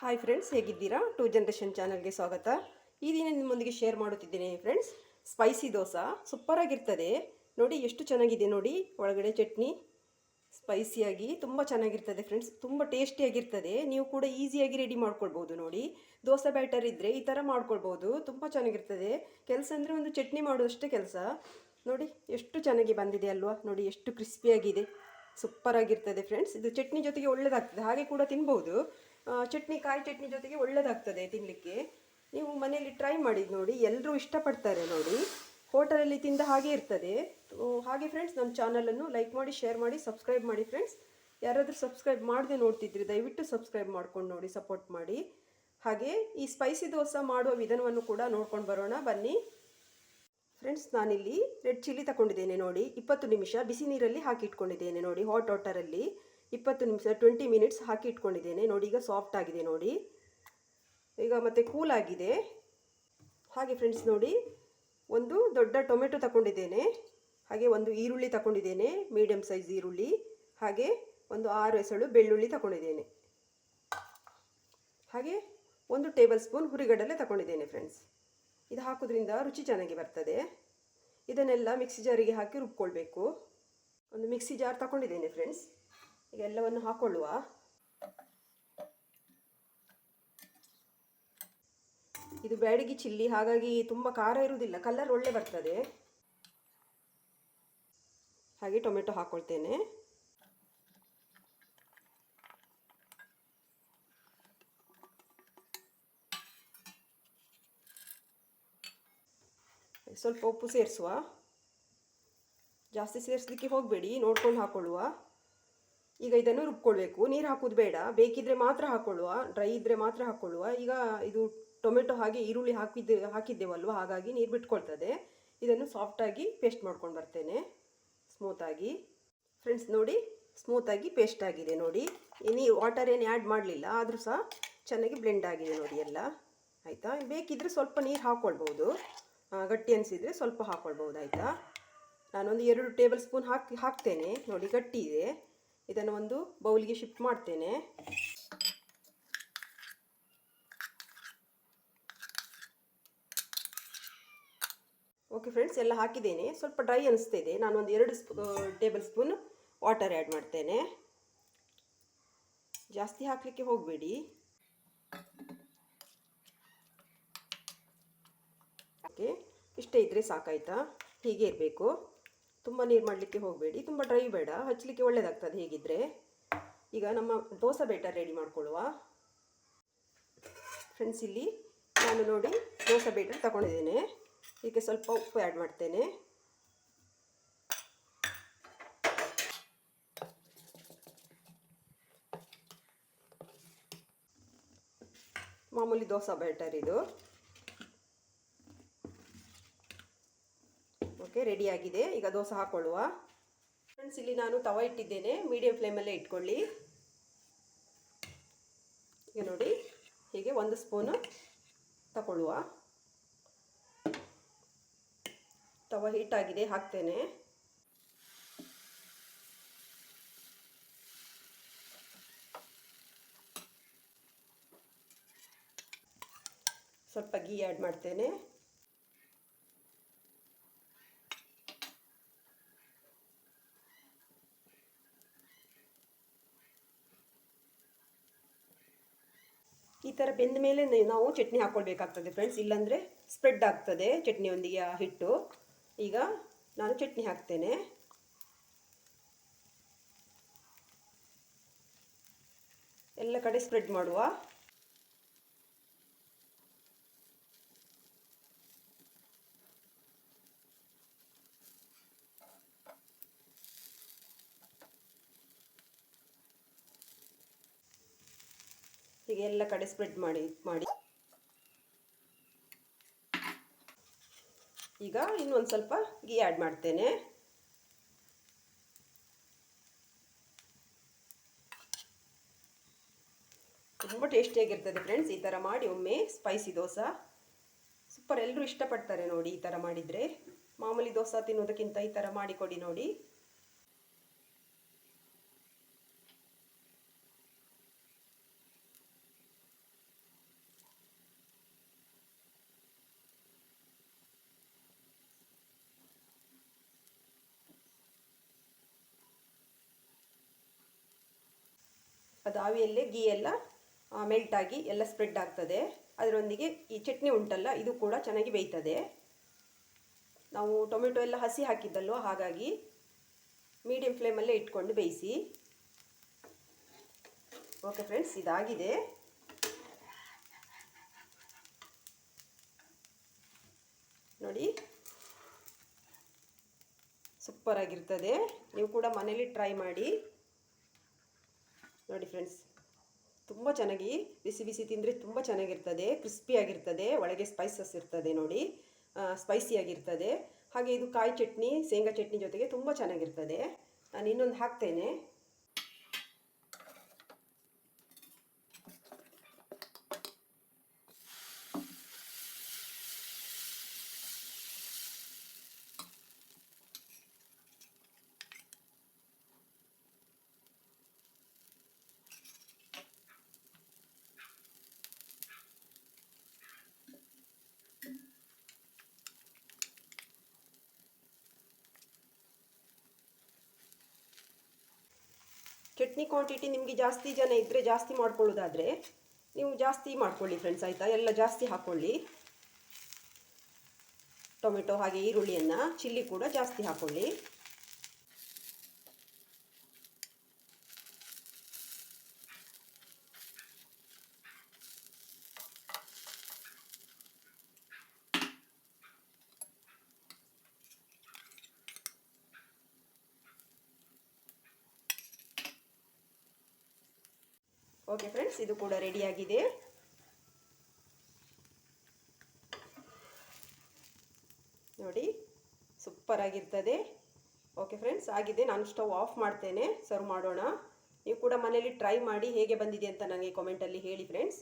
Hi friends, ಹೇಗಿದ್ದೀರಾ? Two generation ಚಾನಲ್ಗೆ ಸ್ವಾಗತ. ಈ ದಿನ ನಿಮ್ಮೊಂದಿಗೆ ಶೇರ್ ಮಾಡುತ್ತಿದ್ದೇನೆ ಫ್ರೆಂಡ್ಸ್. ಸ್ಪೈಸಿ ದೋಸೆ ಸೂಪರಾಗಿರ್ತದೆ. ನೋಡಿ ಎಷ್ಟು ಚೆನ್ನಾಗಿದೆ ನೋಡಿ. ಒಳಗಡೆ ಚಟ್ನಿ ಸ್ಪೈಸಿಯಾಗಿ ತುಂಬ ಚೆನ್ನಾಗಿರ್ತದೆ ಫ್ರೆಂಡ್ಸ್. ತುಂಬ ಟೇಸ್ಟಿಯಾಗಿರ್ತದೆ. ನೀವು ಕೂಡ ಈಸಿಯಾಗಿ ರೆಡಿ ಮಾಡ್ಕೊಳ್ಬೋದು ನೋಡಿ. ದೋಸೆ ಬ್ಯಾಟರ್ ಇದ್ದರೆ ಈ ಥರ ಮಾಡ್ಕೊಳ್ಬೋದು. ತುಂಬ ಚೆನ್ನಾಗಿರ್ತದೆ. ಕೆಲಸ ಅಂದರೆ ಒಂದು ಚಟ್ನಿ ಮಾಡೋದಷ್ಟೇ ಕೆಲಸ. ನೋಡಿ ಎಷ್ಟು ಚೆನ್ನಾಗಿ ಬಂದಿದೆ ಅಲ್ವಾ? ನೋಡಿ ಎಷ್ಟು ಕ್ರಿಸ್ಪಿಯಾಗಿದೆ. ಸೂಪರಾಗಿರ್ತದೆ ಫ್ರೆಂಡ್ಸ್. ಇದು ಚಟ್ನಿ ಜೊತೆಗೆ ಒಳ್ಳೆಯದಾಗ್ತದೆ, ಹಾಗೆ ಕೂಡ ತಿನ್ಬೋದು. ಚಟ್ನಿ, ಕಾಯಿ ಚಟ್ನಿ ಜೊತೆಗೆ ಒಳ್ಳೆಯದಾಗ್ತದೆ ತಿನ್ನಲಿಕ್ಕೆ. ನೀವು ಮನೆಯಲ್ಲಿ ಟ್ರೈ ಮಾಡಿದ್ದು ನೋಡಿ, ಎಲ್ಲರೂ ಇಷ್ಟಪಡ್ತಾರೆ ನೋಡಿ. ಹೋಟೆಲಲ್ಲಿ ತಿಂದ ಹಾಗೆ ಇರ್ತದೆ. ಹಾಗೆ ಫ್ರೆಂಡ್ಸ್, ನಮ್ಮ ಚಾನಲನ್ನು ಲೈಕ್ ಮಾಡಿ, ಶೇರ್ ಮಾಡಿ, ಸಬ್ಸ್ಕ್ರೈಬ್ ಮಾಡಿ ಫ್ರೆಂಡ್ಸ್. ಯಾರಾದರೂ ಸಬ್ಸ್ಕ್ರೈಬ್ ಮಾಡದೆ ನೋಡ್ತಿದ್ರಿ ದಯವಿಟ್ಟು ಸಬ್ಸ್ಕ್ರೈಬ್ ಮಾಡ್ಕೊಂಡು ನೋಡಿ, ಸಪೋರ್ಟ್ ಮಾಡಿ. ಹಾಗೆ ಈ ಸ್ಪೈಸಿ ದೋಸೆ ಮಾಡುವ ವಿಧಾನವನ್ನು ಕೂಡ ನೋಡ್ಕೊಂಡು ಬರೋಣ ಬನ್ನಿ ಫ್ರೆಂಡ್ಸ್. ನಾನಿಲ್ಲಿ ರೆಡ್ ಚಿಲ್ಲಿ ತಗೊಂಡಿದ್ದೇನೆ ನೋಡಿ. 20 ನಿಮಿಷ ಬಿಸಿ ನೀರಲ್ಲಿ ಹಾಕಿ ಇಟ್ಕೊಂಡಿದ್ದೇನೆ ನೋಡಿ. ಹಾಟ್ ವಾಟರಲ್ಲಿ 20 ನಿಮಿಷ 20 ಮಿನಿಟ್ಸ್ ಹಾಕಿ ಇಟ್ಕೊಂಡಿದ್ದೇನೆ ನೋಡಿ. ಈಗ ಸಾಫ್ಟ್ ಆಗಿದೆ ನೋಡಿ. ಈಗ ಮತ್ತೆ ಕೂಲ್ ಆಗಿದೆ. ಹಾಗೆ ಫ್ರೆಂಡ್ಸ್ ನೋಡಿ, ಒಂದು ದೊಡ್ಡ ಟೊಮೆಟೊ ತಗೊಂಡಿದ್ದೇನೆ. ಹಾಗೆ ಒಂದು ಈರುಳ್ಳಿ ತಗೊಂಡಿದ್ದೇನೆ, ಮೀಡಿಯಮ್ ಸೈಜ್ ಈರುಳ್ಳಿ. ಹಾಗೆ ಒಂದು 6 ಎಸಳು ಬೆಳ್ಳುಳ್ಳಿ ತಗೊಂಡಿದ್ದೇನೆ. ಹಾಗೆ 1 ಟೇಬಲ್ ಸ್ಪೂನ್ ಹುರಿಗಡಲೆ ತಗೊಂಡಿದ್ದೇನೆ ಫ್ರೆಂಡ್ಸ್. ಇದು ಹಾಕೋದ್ರಿಂದ ರುಚಿ ಚೆನ್ನಾಗಿ ಬರ್ತದೆ. ಇದನ್ನೆಲ್ಲ ಮಿಕ್ಸಿ ಜಾರಿಗೆ ಹಾಕಿ ರುಬ್ಕೊಳ್ಬೇಕು. ಒಂದು ಮಿಕ್ಸಿ ಜಾರ್ ತಗೊಂಡಿದ್ದೇನೆ ಫ್ರೆಂಡ್ಸ್. ಈಗ ಎಲ್ಲವನ್ನು ಹಾಕೊಳ್ಳುವ. ಇದು ಬ್ಯಾಡಗಿ ಚಿಲ್ಲಿ, ಹಾಗಾಗಿ ತುಂಬ ಖಾರ ಇರುವುದಿಲ್ಲ, ಕಲರ್ ಒಳ್ಳೆ ಬರ್ತದೆ. ಹಾಗೆ ಟೊಮೆಟೊ ಹಾಕ್ಕೊಳ್ತೇನೆ. ಸ್ವಲ್ಪ ಉಪ್ಪು ಸೇರಿಸುವ. ಜಾಸ್ತಿ ಸೇರಿಸಲಿಕ್ಕೆ ಹೋಗಬೇಡಿ, ನೋಡ್ಕೊಂಡು ಹಾಕೊಳ್ಳುವ. ಈಗ ಇದನ್ನು ರುಬ್ಕೊಳ್ಬೇಕು. ನೀರು ಹಾಕೋದು ಬೇಡ, ಬೇಕಿದ್ರೆ ಮಾತ್ರ ಹಾಕೊಳ್ಳುವ, ಡ್ರೈ ಇದ್ದರೆ ಮಾತ್ರ ಹಾಕೊಳ್ಳುವ. ಈಗ ಇದು ಟೊಮೆಟೊ ಹಾಗೆ ಈರುಳ್ಳಿ ಹಾಕಿದ್ದೇವಲ್ವ, ಹಾಗಾಗಿ ನೀರು ಬಿಟ್ಕೊಳ್ತದೆ. ಇದನ್ನು ಸಾಫ್ಟಾಗಿ ಪೇಸ್ಟ್ ಮಾಡ್ಕೊಂಡು ಬರ್ತೇನೆ, ಸ್ಮೂತಾಗಿ. ಫ್ರೆಂಡ್ಸ್ ನೋಡಿ, ಸ್ಮೂತಾಗಿ ಪೇಸ್ಟ್ ಆಗಿದೆ ನೋಡಿ. ನೀವು ವಾಟರ್ ಏನು ಆ್ಯಡ್ ಮಾಡಲಿಲ್ಲ, ಆದರೂ ಸಹ ಚೆನ್ನಾಗಿ ಬ್ಲೆಂಡ್ ಆಗಿದೆ ನೋಡಿ ಎಲ್ಲ. ಆಯಿತಾ? ಬೇಕಿದ್ದರೆ ಸ್ವಲ್ಪ ನೀರು ಹಾಕ್ಕೊಳ್ಬೋದು, ಗಟ್ಟಿ ಅನಿಸಿದರೆ ಸ್ವಲ್ಪ ಹಾಕ್ಕೊಳ್ಬೋದು. ಆಯಿತಾ? ನಾನೊಂದು 2 ಟೇಬಲ್ ಸ್ಪೂನ್ ಹಾಕ್ತೇನೆ ನೋಡಿ. ಗಟ್ಟಿ ಇದೆ. ಇದನ್ನು ಒಂದು ಬೌಲಿಗೆ ಶಿಫ್ಟ್ ಮಾಡ್ತೇನೆ. ಓಕೆ ಫ್ರೆಂಡ್ಸ್, ಎಲ್ಲ ಹಾಕಿದ್ದೇನೆ. ಸ್ವಲ್ಪ ಡ್ರೈ ಅನಿಸ್ತಿದೆ. ನಾನೊಂದು 2 ಟೇಬಲ್ ಸ್ಪೂನ್ ವಾಟರ್ ಆ್ಯಡ್ ಮಾಡ್ತೇನೆ. ಜಾಸ್ತಿ ಹಾಕಲಿಕ್ಕೆ ಹೋಗಬೇಡಿ. ಓಕೆ, ಇಷ್ಟೇ ಇದ್ದರೆ ಸಾಕಾಯ್ತಾ? ಹೀಗೆ ಇರಬೇಕು. ತುಂಬ ನೀರು ಮಾಡಲಿಕ್ಕೆ ಹೋಗಬೇಡಿ, ತುಂಬ ಡ್ರೈ ಬೇಡ, ಹಚ್ಚಲಿಕ್ಕೆ ಒಳ್ಳೆಯದಾಗ್ತದೆ ಹೀಗಿದ್ದರೆ. ಈಗ ನಮ್ಮ ದೋಸೆ ಬ್ಯಾಟರ್ ರೆಡಿ ಮಾಡ್ಕೊಳ್ಳುವ ಫ್ರೆಂಡ್ಸ್. ಇಲ್ಲಿ ನಾನು ನೋಡಿ ದೋಸೆ ಬ್ಯಾಟರ್ ತಗೊಂಡಿದ್ದೇನೆ. ಇದಕ್ಕೆ ಸ್ವಲ್ಪ ಉಪ್ಪು ಆ್ಯಡ್ ಮಾಡ್ತೇನೆ. ಮಾಮೂಲಿ ದೋಸೆ ಬ್ಯಾಟರ್ ಇದು. ಓಕೆ, ರೆಡಿಯಾಗಿದೆ. ಈಗ ದೋಸೆ ಹಾಕೊಳ್ಳುವ ಫ್ರೆಂಡ್ಸ್. ಇಲ್ಲಿ ನಾನು ತವ ಇಟ್ಟಿದ್ದೇನೆ, ಮೀಡಿಯಂ ಫ್ಲೇಮಲ್ಲೇ ಇಟ್ಕೊಳ್ಳಿ. ಈಗ ನೋಡಿ, ಹೀಗೆ 1 ಸ್ಪೂನು ತಗೊಳ್ಳುವ. ತವ ಹೀಟಾಗಿದೆ, ಹಾಕ್ತೇನೆ. ಸ್ವಲ್ಪ ಗೀ ಆ್ಯಡ್ ಮಾಡ್ತೇನೆ. ಈ ಥರ ಬೆಂದ ಮೇಲೆ ನಾವು ಚಟ್ನಿ ಹಾಕ್ಕೊಳ್ಬೇಕಾಗ್ತದೆ ಫ್ರೆಂಡ್ಸ್, ಇಲ್ಲಾಂದರೆ ಸ್ಪ್ರೆಡ್ ಆಗ್ತದೆ ಚಟ್ನಿಯೊಂದಿಗೆ ಆ ಹಿಟ್ಟು. ಈಗ ನಾನು ಚಟ್ನಿ ಹಾಕ್ತೇನೆ. ಎಲ್ಲ ಕಡೆ ಸ್ಪ್ರೆಡ್ ಮಾಡುವ. ಹೀಗೆ ಎಲ್ಲ ಕಡೆ ಸ್ಪ್ರೆಡ್ ಮಾಡಿ. ಈಗ ಇನ್ನೊಂದು ಸ್ವಲ್ಪ ಗೀ ಆ್ಯಡ್ ಮಾಡ್ತೇನೆ. ತುಂಬ ಟೇಸ್ಟಿಯಾಗಿರ್ತದೆ ಫ್ರೆಂಡ್ಸ್. ಈ ಥರ ಮಾಡಿ ಒಮ್ಮೆ ಸ್ಪೈಸಿ ದೋಸೆ ಸೂಪರ್. ಎಲ್ಲರೂ ಇಷ್ಟಪಡ್ತಾರೆ ನೋಡಿ ಈ ಥರ ಮಾಡಿದರೆ. ಮಾಮೂಲಿ ದೋಸೆ ತಿನ್ನೋದಕ್ಕಿಂತ ಈ ಥರ ಮಾಡಿಕೊಡಿ ನೋಡಿ. ಅದು ಆವಿಯಲ್ಲೇ ಗೀ ಎಲ್ಲ ಮೆಲ್ಟ್ ಆಗಿ ಎಲ್ಲ ಸ್ಪ್ರೆಡ್ ಆಗ್ತದೆ. ಅದರೊಂದಿಗೆ ಈ ಚಟ್ನಿ ಉಂಟಲ್ಲ ಇದು ಕೂಡ ಚೆನ್ನಾಗಿ ಬೇಯ್ತದೆ. ನಾವು ಟೊಮೆಟೊ ಎಲ್ಲ ಹಸಿ ಹಾಕಿದ್ದಲ್ವ, ಹಾಗಾಗಿ ಮೀಡಿಯಂ ಫ್ಲೇಮಲ್ಲೇ ಇಟ್ಕೊಂಡು ಬೇಯಿಸಿ. ಓಕೆ ಫ್ರೆಂಡ್ಸ್, ಇದಾಗಿದೆ. ನೋಡಿ, ಸೂಪರ್ ಆಗಿರ್ತದೆ. ನೀವು ಕೂಡ ಮನೇಲಿ ಟ್ರೈ ಮಾಡಿ. ನೋಡಿ ಫ್ರೆಂಡ್ಸ್, ತುಂಬ ಚೆನ್ನಾಗಿ ಬಿಸಿ ಬಿಸಿ ತಿಂದರೆ ತುಂಬ ಚೆನ್ನಾಗಿರ್ತದೆ. ಕ್ರಿಸ್ಪಿಯಾಗಿರ್ತದೆ, ಒಳಗೆ ಸ್ಪೈಸಸ್ ಇರ್ತದೆ ನೋಡಿ, ಸ್ಪೈಸಿಯಾಗಿರ್ತದೆ. ಹಾಗೆ ಇದು ಕಾಯಿ ಚಟ್ನಿ, ಶೇಂಗಾ ಚಟ್ನಿ ಜೊತೆಗೆ ತುಂಬ ಚೆನ್ನಾಗಿರ್ತದೆ. ನಾನು ಇನ್ನೊಂದು ಹಾಕ್ತೇನೆ. ಚಟ್ನಿ ಕ್ವಾಂಟಿಟಿ ನಿಮಗೆ ಜಾಸ್ತಿ ಜನ ಇದ್ದರೆ ಜಾಸ್ತಿ ಮಾಡ್ಕೊಳ್ಳೋದಾದರೆ ನೀವು ಜಾಸ್ತಿ ಮಾಡ್ಕೊಳ್ಳಿ ಫ್ರೆಂಡ್ಸ್, ಆಯಿತಾ. ಎಲ್ಲ ಜಾಸ್ತಿ ಹಾಕ್ಕೊಳ್ಳಿ. ಟೊಮೆಟೊ ಹಾಗೆ ಈರುಳ್ಳಿಯನ್ನು, ಚಿಲ್ಲಿ ಕೂಡ ಜಾಸ್ತಿ ಹಾಕ್ಕೊಳ್ಳಿ. ಓಕೆ ಫ್ರೆಂಡ್ಸ್, ಇದು ಕೂಡ ರೆಡಿಯಾಗಿದೆ. ನೋಡಿ, ಸೂಪರ್ ಆಗಿರ್ತದೆ. ಓಕೆ ಫ್ರೆಂಡ್ಸ್, ಆಗಿದೆ. ನಾನು ಸ್ಟವ್ ಆಫ್ ಮಾಡ್ತೇನೆ, ಸರ್ವ್ ಮಾಡೋಣ. ನೀವು ಕೂಡ ಮನೇಲಿ ಟ್ರೈ ಮಾಡಿ ಹೇಗೆ ಬಂದಿದೆ ಅಂತ ನನಗೆ ಕಾಮೆಂಟಲ್ಲಿ ಹೇಳಿ ಫ್ರೆಂಡ್ಸ್.